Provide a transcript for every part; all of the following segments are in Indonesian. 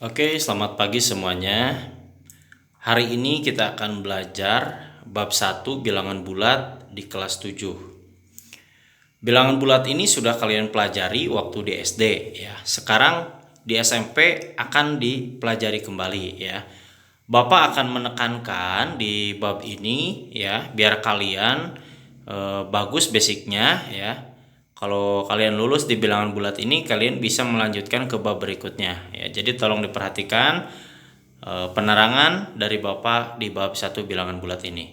Oke, selamat pagi semuanya. Hari ini kita akan belajar bab 1 bilangan bulat di kelas 7. Bilangan bulat ini sudah kalian pelajari waktu di SD ya. Sekarang di SMP akan dipelajari kembali ya. Bapak akan menekankan di bab ini ya biar kalian bagus basicnya ya. Kalau kalian lulus di bilangan bulat ini, kalian bisa melanjutkan ke bab berikutnya ya. Jadi tolong diperhatikan penerangan dari Bapak di bab 1 bilangan bulat ini.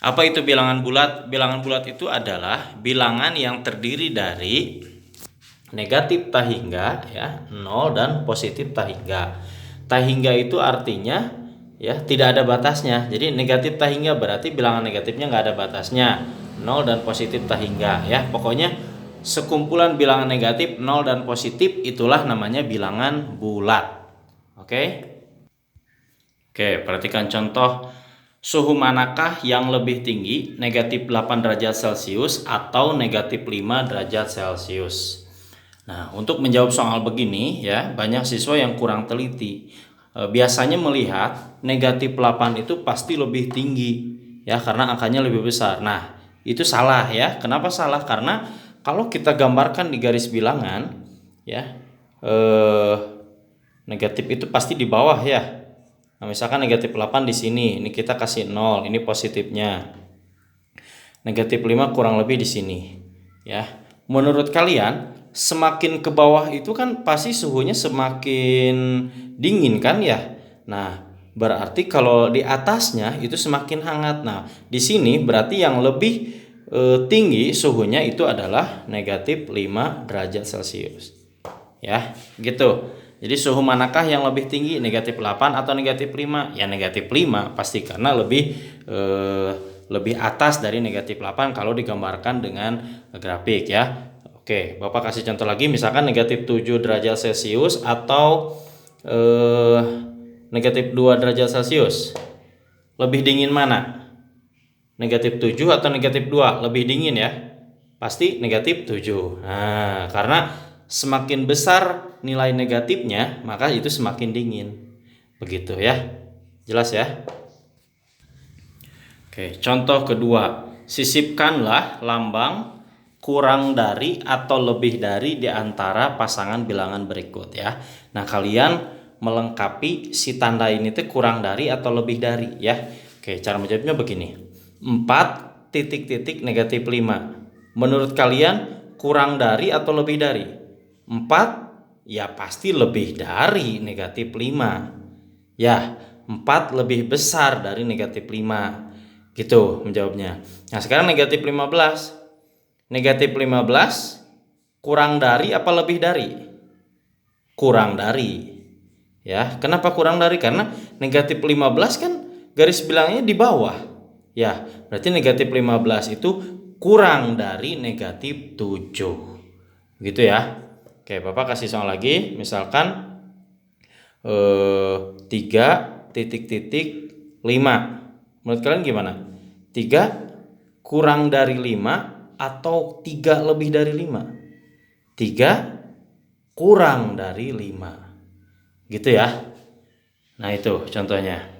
Apa itu bilangan bulat? Bilangan bulat itu adalah bilangan yang terdiri dari negatif tak hingga ya, 0 dan positif tak hingga. Tak hingga itu artinya ya tidak ada batasnya. Jadi negatif tak hingga berarti bilangan negatifnya nggak ada batasnya. 0 dan positif tak hingga ya. Pokoknya sekumpulan bilangan negatif 0 dan positif itulah namanya bilangan bulat. Oke? Oke, perhatikan contoh. Suhu manakah yang lebih tinggi, negatif 8 derajat Celcius atau negatif 5 derajat Celcius? Nah, untuk menjawab soal begini ya, banyak siswa yang kurang teliti. Biasanya melihat negatif 8 itu pasti lebih tinggi ya, karena angkanya lebih besar. Nah, itu salah ya. Kenapa salah? Karena kalau kita gambarkan di garis bilangan ya, negatif itu pasti di bawah ya. Nah, misalkan negatif 8 di sini, ini kita kasih 0, ini positifnya. Negatif 5 kurang lebih di sini ya. Menurut kalian semakin ke bawah itu kan pasti suhunya semakin dingin kan ya. Nah, berarti kalau di atasnya itu semakin hangat. Nah, di sini berarti yang lebih tinggi suhunya itu adalah negatif 5 derajat Celcius. Ya, gitu. Jadi suhu manakah yang lebih tinggi, negatif 8 atau negatif 5? Ya negatif 5 pasti, karena lebih atas dari negatif 8 kalau digambarkan dengan grafik ya. Oke, Bapak kasih contoh lagi, misalkan negatif 7 derajat Celcius atau negatif 2 derajat Celcius. Lebih dingin mana? Negatif 7 atau negatif 2? Lebih dingin ya. Pasti negatif 7. Nah, karena semakin besar nilai negatifnya, maka itu semakin dingin. Begitu ya. Jelas ya? Oke, contoh kedua. Sisipkanlah lambang kurang dari atau lebih dari di antara pasangan bilangan berikut ya. Nah, kalian melengkapi si tanda ini tuh kurang dari atau lebih dari ya. Oke, cara menjawabnya begini. 4 titik-titik negatif 5. Menurut kalian kurang dari atau lebih dari? 4 ya pasti lebih dari negatif 5. Ya, 4 lebih besar dari negatif 5. Gitu menjawabnya. Nah, sekarang negatif 15. Negatif 15 kurang dari apa lebih dari? Kurang dari. Ya, kenapa kurang dari? Karena negatif 15 kan garis bilangnya di bawah. Ya, berarti negatif 15 itu kurang dari negatif 7. Gitu ya. Oke, Bapak kasih soal lagi. Misalkan 3 titik-titik 5. Menurut kalian gimana? 3 kurang dari 5 atau 3 lebih dari 5? 3 kurang dari 5. Gitu ya. Nah, itu contohnya.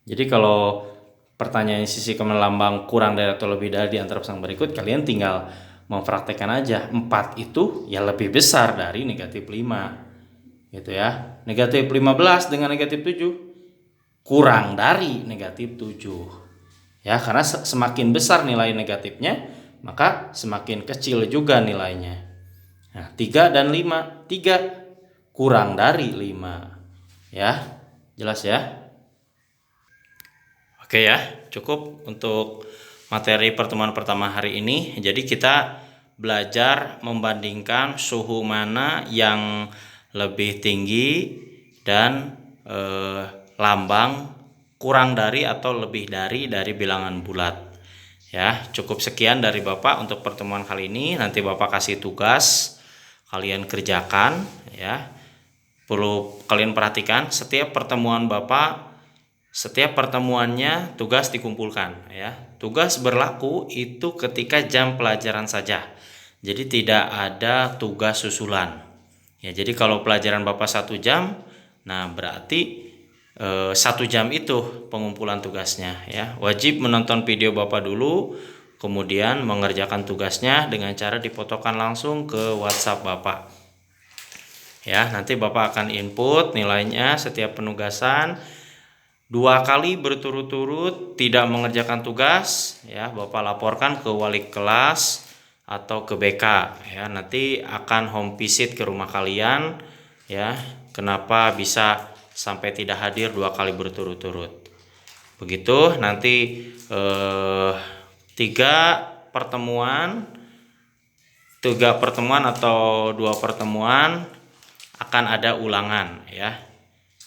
Jadi kalau pertanyaan sisi lambang kurang dari atau lebih dari di antara pasangan berikut, kalian tinggal mempraktekkan aja. 4 itu ya lebih besar dari negatif 5. Gitu ya. Negatif 15 dengan negatif 7 kurang dari negatif 7. Ya, karena semakin besar nilai negatifnya, maka semakin kecil juga nilainya. Nah, 3 dan 5. 3 kurang dari 5. Ya, jelas ya? Oke ya, cukup untuk materi pertemuan pertama hari ini. Jadi kita belajar membandingkan suhu mana yang lebih tinggi dan lambang kurang dari atau lebih dari bilangan bulat. Ya, cukup sekian dari Bapak untuk pertemuan kali ini. Nanti Bapak kasih tugas, kalian kerjakan ya. Perlu kalian perhatikan setiap pertemuan Bapak, setiap pertemuannya tugas dikumpulkan ya. Tugas berlaku itu ketika jam pelajaran saja. Jadi tidak ada tugas susulan Ya, jadi kalau pelajaran Bapak 1 jam, nah berarti 1 jam itu pengumpulan tugasnya ya. Wajib menonton video Bapak dulu, kemudian mengerjakan tugasnya dengan cara difotokan langsung ke WhatsApp Bapak. Ya, nanti Bapak akan input nilainya setiap penugasan. 2 kali berturut-turut tidak mengerjakan tugas, ya Bapak laporkan ke wali kelas atau ke BK ya, nanti akan home visit ke rumah kalian ya, kenapa bisa sampai tidak hadir 2 kali berturut-turut. Begitu nanti 3 pertemuan atau 2 pertemuan akan ada ulangan ya.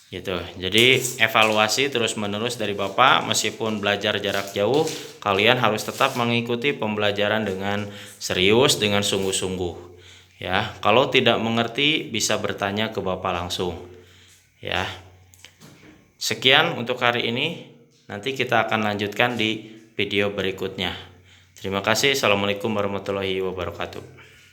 Gitu. Jadi evaluasi terus-menerus dari Bapak, meskipun belajar jarak jauh, kalian harus tetap mengikuti pembelajaran dengan serius, dengan sungguh-sungguh. Ya, kalau tidak mengerti bisa bertanya ke Bapak langsung. Ya. Sekian untuk hari ini. Nanti kita akan lanjutkan di video berikutnya. Terima kasih. Assalamualaikum warahmatullahi wabarakatuh.